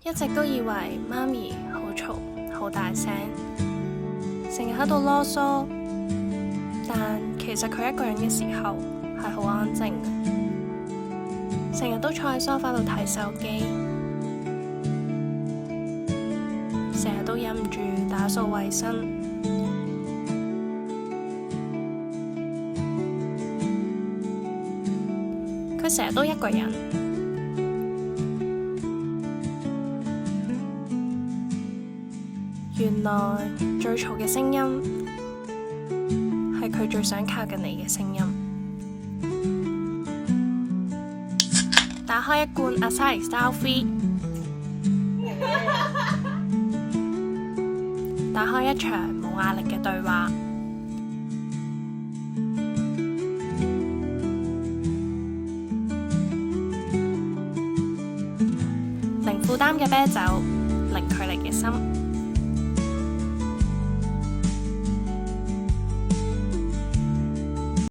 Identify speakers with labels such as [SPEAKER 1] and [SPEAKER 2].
[SPEAKER 1] 一直都以為媽咪好嘈好大聲，成日喺度囉嗦，但其實佢一個人嘅時候係好安靜嘅，成日都坐喺梳化度睇手機，成日都忍唔住打掃衛生。佢成日都一個人。原來最嘈嘅聲音係佢最想靠近你嘅聲音。打開一罐 Asahi Style Free， 打開一場冇壓力嘅對話，零負擔嘅啤酒，零距離嘅心。